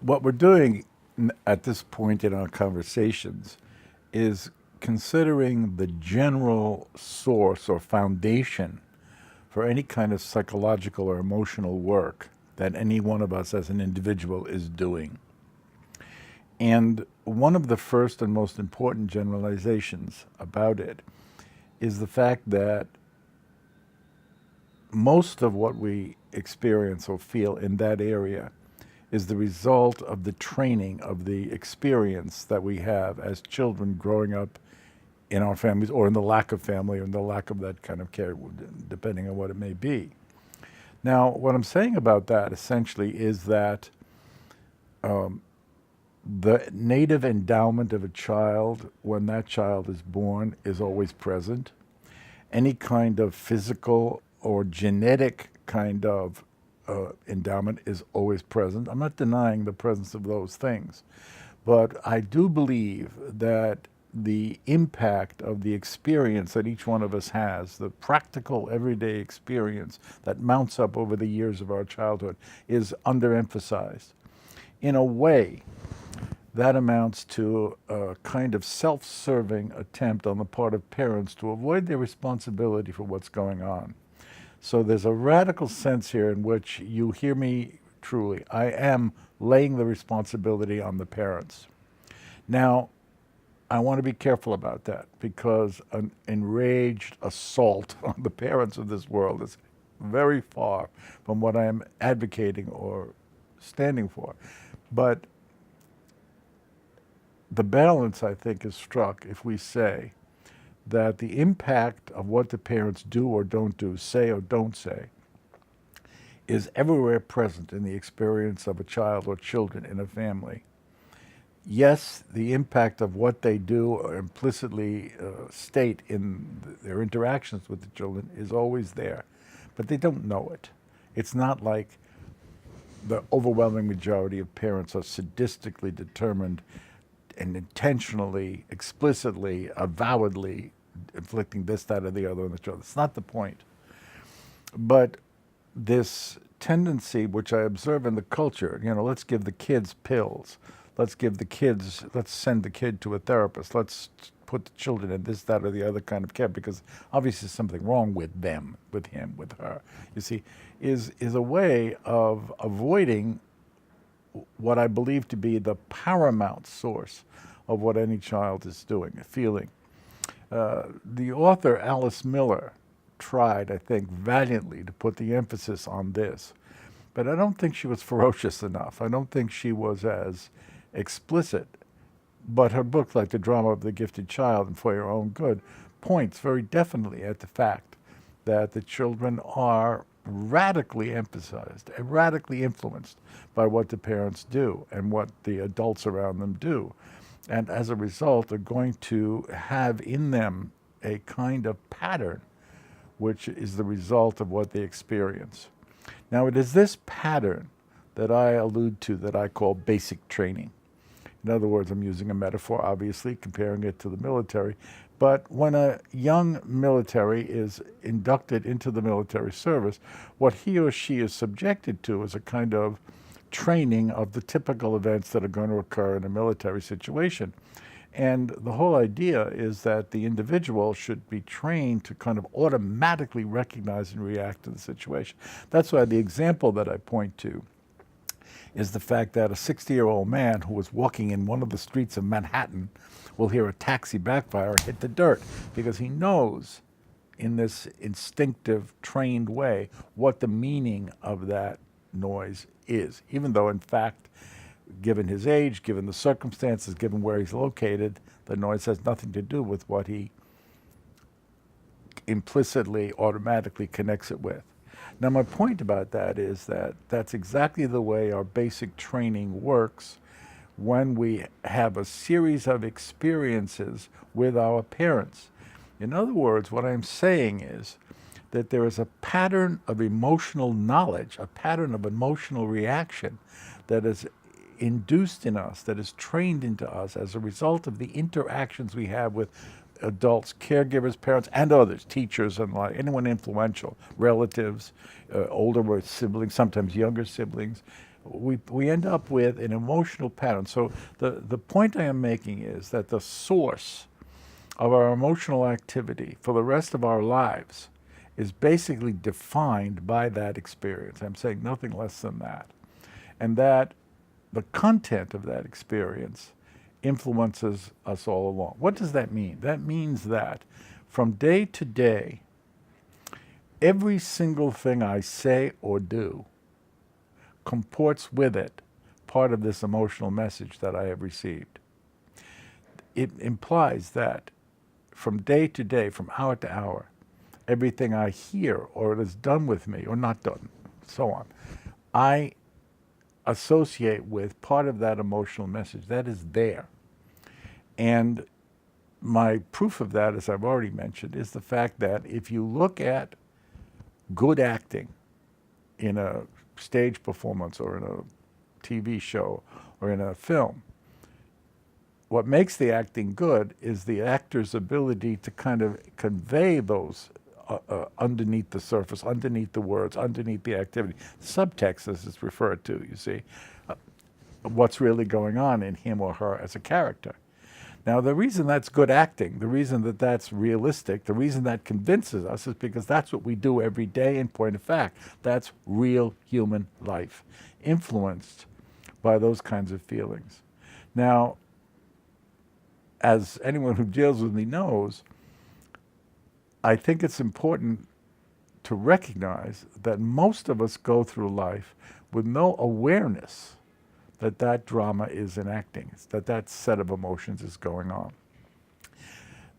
What we're doing at this point in our conversations is considering the general source or foundation for any kind of psychological or emotional work that any one of us as an individual is doing. And one of the first and most important generalizations about it is the fact that most of what we experience or feel in that area is the result of the training of the experience that we have as children growing up in our families or in the lack of family or in the lack of that kind of care, depending on what it may be. Now, what I'm saying about that essentially is that the native endowment of a child when that child is born is always present. Any kind of physical or genetic kind of endowment is always present. I'm not denying the presence of those things, but I do believe that the impact of the experience that each one of us has, the practical everyday experience that mounts up over the years of our childhood, is underemphasized. In a way, that amounts to a kind of self-serving attempt on the part of parents to avoid their responsibility for what's going on. So there's a radical sense here in which you hear me truly. I am laying the responsibility on the parents. Now, I want to be careful about that because an enraged assault on the parents of this world is very far from what I am advocating or standing for. But the balance, I think, is struck if we say that the impact of what the parents do or don't do, say or don't say, is everywhere present in the experience of a child or children in a family. Yes, the impact of what they do or implicitly state in their interactions with the children is always there, but they don't know it. It's not like the overwhelming majority of parents are sadistically determined and intentionally, explicitly, avowedly inflicting this, that, or the other on the child. It's not the point. But this tendency, which I observe in the culture, let's give the kids pills. Let's send the kid to a therapist. Let's put the children in this, that, or the other kind of care because obviously something wrong with them, with him, with her, you see, is a way of avoiding what I believe to be the paramount source of what any child is doing, feeling. The author, Alice Miller, tried, I think, valiantly to put the emphasis on this, but I don't think she was ferocious enough. I don't think she was as explicit. But her book, like The Drama of the Gifted Child and For Your Own Good, points very definitely at the fact that the children are radically emphasized and radically influenced by what the parents do and what the adults around them do. And as a result, are going to have in them a kind of pattern which is the result of what they experience. Now, it is this pattern that I allude to that I call basic training. In other words, I'm using a metaphor, obviously, comparing it to the military. But when a young military is inducted into the military service, what he or she is subjected to is a kind of training of the typical events that are going to occur in a military situation. And the whole idea is that the individual should be trained to kind of automatically recognize and react to the situation. That's why the example that I point to is the fact that a 60-year-old man who was walking in one of the streets of Manhattan will hear a taxi backfire and hit the dirt because he knows in this instinctive, trained way what the meaning of that noise is, even though, in fact, given his age, given the circumstances, given where he's located, the noise has nothing to do with what he implicitly, automatically connects it with. Now, my point about that is that that's exactly the way our basic training works when we have a series of experiences with our parents. In other words, what I'm saying is that there is a pattern of emotional knowledge, a pattern of emotional reaction that is induced in us, that is trained into us as a result of the interactions we have with adults, caregivers, parents, and others, teachers, and like anyone influential, relatives, older siblings, sometimes younger siblings, we end up with an emotional pattern. So the point I am making is that the source of our emotional activity for the rest of our lives is basically defined by that experience. I'm saying nothing less than that. And that the content of that experience influences us all along. What does that mean? That means that from day to day, every single thing I say or do comports with it part of this emotional message that I have received. It implies that from day to day, from hour to hour, everything I hear or it is done with me or not done, so on, I associate with part of that emotional message that is there. And my proof of that, as I've already mentioned, is the fact that if you look at good acting in a stage performance or in a TV show or in a film, what makes the acting good is the actor's ability to kind of convey those underneath the surface, underneath the words, underneath the activity. Subtext, as it's referred to, you see, what's really going on in him or her as a character. Now, the reason that's good acting, the reason that that's realistic, the reason that convinces us is because that's what we do every day. In point of fact, that's real human life, influenced by those kinds of feelings. Now, as anyone who deals with me knows, I think it's important to recognize that most of us go through life with no awareness that that drama is enacting, that that set of emotions is going on.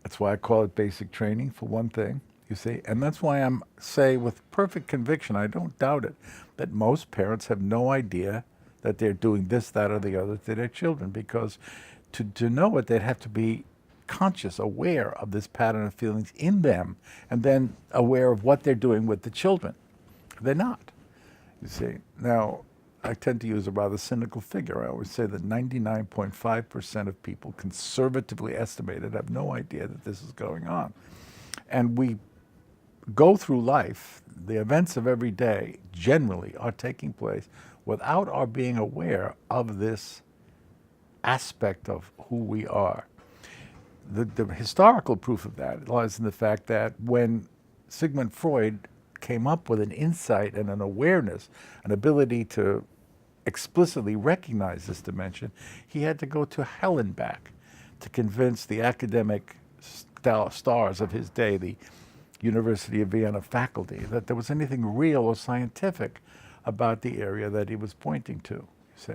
That's why I call it basic training, for one thing, you see. And that's why I'm say with perfect conviction, I don't doubt it, that most parents have no idea that they're doing this, that, or the other to their children, because to know it, they'd have to be conscious, aware of this pattern of feelings in them, and then aware of what they're doing with the children. They're not, you see. Now, I tend to use a rather cynical figure. I always say that 99.5% of people, conservatively estimated, have no idea that this is going on. And we go through life, the events of every day generally are taking place without our being aware of this aspect of who we are. The historical proof of that lies in the fact that when Sigmund Freud came up with an insight and an awareness, an ability to explicitly recognize this dimension, he had to go to hell and back to convince the academic stars of his day, the University of Vienna faculty, that there was anything real or scientific about the area that he was pointing to, you see.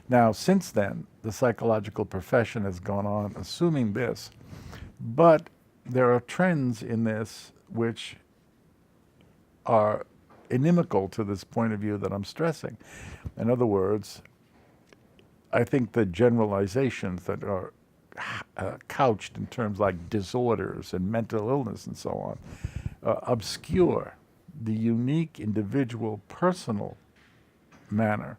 Now, since then, the psychological profession has gone on assuming this, but there are trends in this which are inimical to this point of view that I'm stressing. In other words, I think the generalizations that are couched in terms like disorders and mental illness and so on obscure the unique, individual, personal manner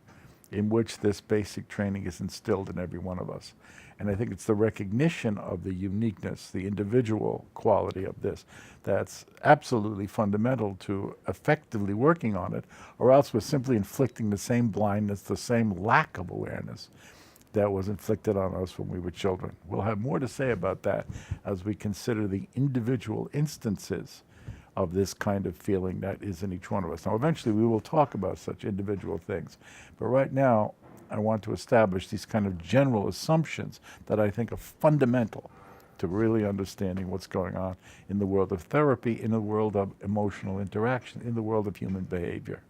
in which this basic training is instilled in every one of us. And I think it's the recognition of the uniqueness, the individual quality of this, that's absolutely fundamental to effectively working on it, or else we're simply inflicting the same blindness, the same lack of awareness that was inflicted on us when we were children. We'll have more to say about that as we consider the individual instances of this kind of feeling that is in each one of us. Now, eventually we will talk about such individual things, but right now I want to establish these kind of general assumptions that I think are fundamental to really understanding what's going on in the world of therapy, in the world of emotional interaction, in the world of human behavior.